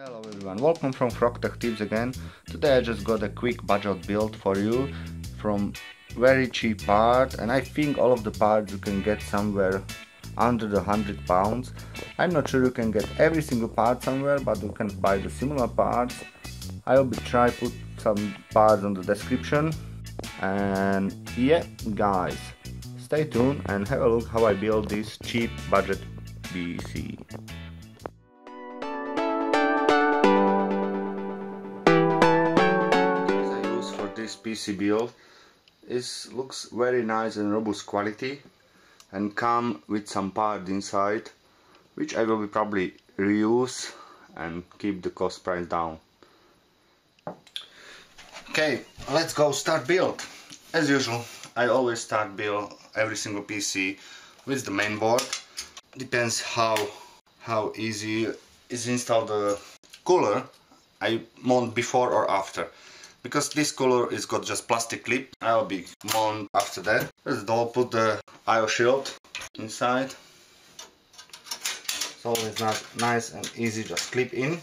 Hello everyone, welcome from FrogTech Tips again. Today I just got a quick budget build for you from very cheap parts, and I think all of the parts you can get somewhere under the £100. I'm not sure you can get every single part somewhere, but you can buy the similar parts. I will try put some parts on the description, and yeah guys, stay tuned and have a look how I build this cheap budget PC. This PC build looks very nice and robust quality, and come with some parts inside which I will probably reuse and keep the cost price down. Okay, let's go start build. As usual, I always start build every single PC with the main board. Depends how easy is install the cooler. I mount before or after. Because this cooler is got just plastic clip, I'll be mount after that. Let's all put the IO shield inside. It's always not nice and easy, just clip in.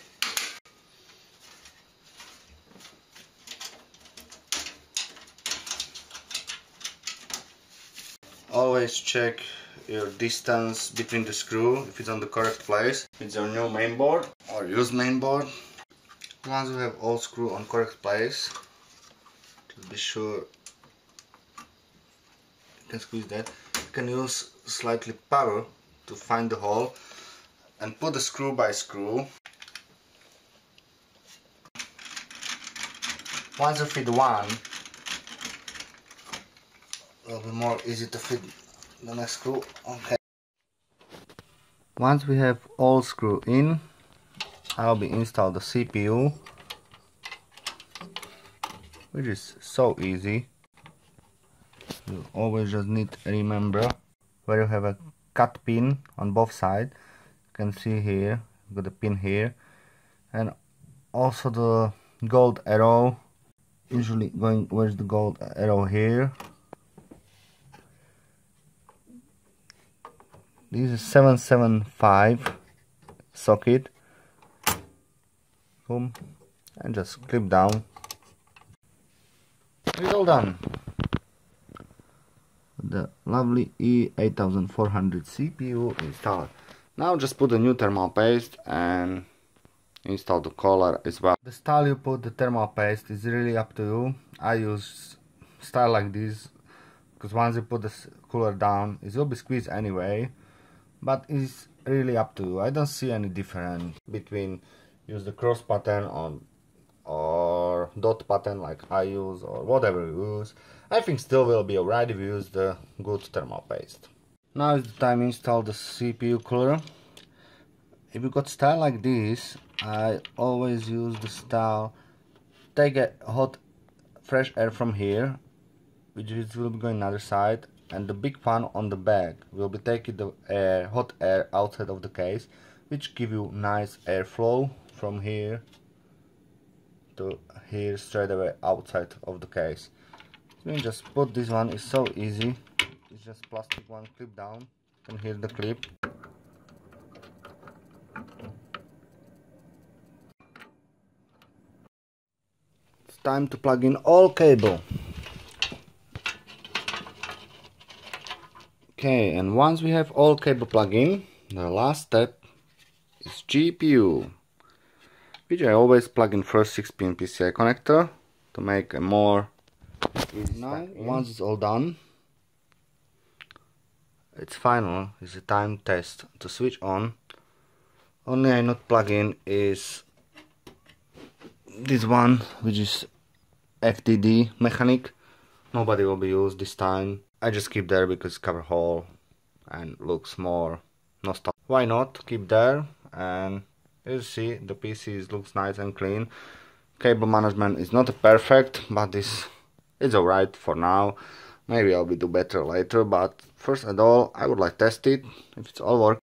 Always check your distance between the screw, if it's on the correct place. If it's your new mainboard or used mainboard. Once you have all screw on correct place, to be sure you can squeeze that. You can use slightly power to find the hole and put the screw by screw. Once you fit one, it will be more easy to fit the next screw. Okay. Once we have all screw in, I'll be install the CPU, which is so easy. You always just need to remember where you have a cut pin on both sides. You can see here, got a pin here, and also the gold arrow. Usually going, where's the gold arrow here? This is 775 socket. Boom, and just clip down. It's all done. The lovely E8400 CPU installed. Now just put the new thermal paste and install the collar as well. The style you put the thermal paste is really up to you. I use style like this because once you put the cooler down, it will be squeezed anyway, but it's really up to you. I don't see any difference between use the cross pattern or dot pattern like I use, or whatever you use. I think still will be alright if you use the good thermal paste. Now is the time to install the CPU cooler. If you got style like this, I always use the style, take a hot fresh air from here, which will be going another side, and the big fan on the back will be taking the hot air outside of the case, which give you nice airflow from here to here straight away outside of the case. So you just put this one, it's so easy. It's just plastic one, clip down, and here's the clip. It's time to plug in all cable. Okay, and once we have all cable plugged in, the last step is GPU, which I always plug in first 6-pin PCI connector to make a more easy. Now, once it's all done, it's final. It's the time test to switch on. Only I not plug in is this one, which is FTD mechanic. Nobody will be used this time. I just keep there because cover hole and looks more nostalgic. Why not keep there? And as you see, the PC looks nice and clean. Cable management is not perfect, but it's alright for now. Maybe I'll do better later, but first of all, I would like to test it if it's all working.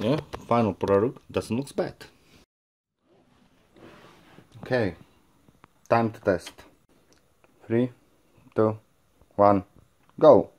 Yeah, final product doesn't look bad. Okay, time to test. 3, 2, 1, go!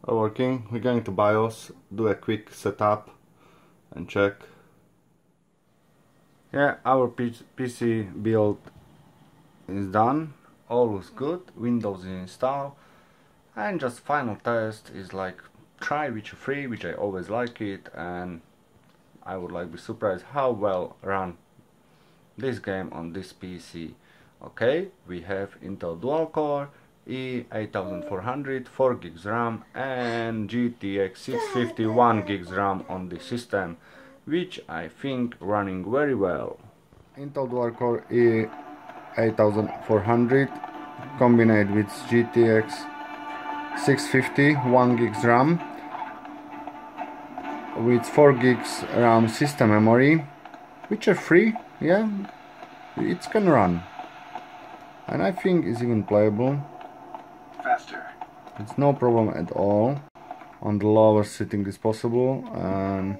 All working. We're going to BIOS, do a quick setup and check. Yeah, our PC build is done. All was good. Windows is installed, and just final test is like try Witcher 3, which I always like it, and I would like to be surprised how well run this game on this PC. Okay, we have Intel dual core E8400, 4 gigs RAM, and GTX 650, 1 gigs RAM on the system, which I think running very well. Intel dual core E8400 combined with GTX 650, 1 gigs RAM with 4 gigs RAM system memory, which are free. Yeah, it can run, and I think it's even playable. Faster. It's no problem at all. On the lowest setting is possible, and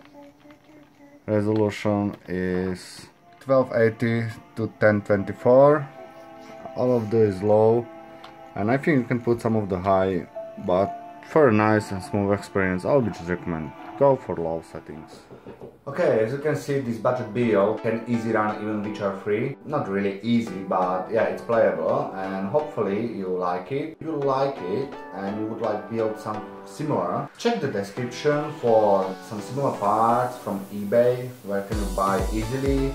resolution is 1280 to 1024. All of this is low, and I think you can put some of the high, but for a nice and smooth experience I would just recommend go for low settings. Okay, as you can see, this budget build can easily run even Witcher 3. Not really easy, but yeah, it's playable, and hopefully you like it. If you like it and you would like to build some similar, check the description for some similar parts from eBay where can you buy easily.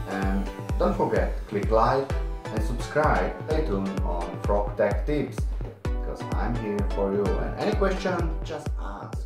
And don't forget, click like and subscribe. Stay tuned on Frog Tech Tips, because I'm here for you, and any question, just ask.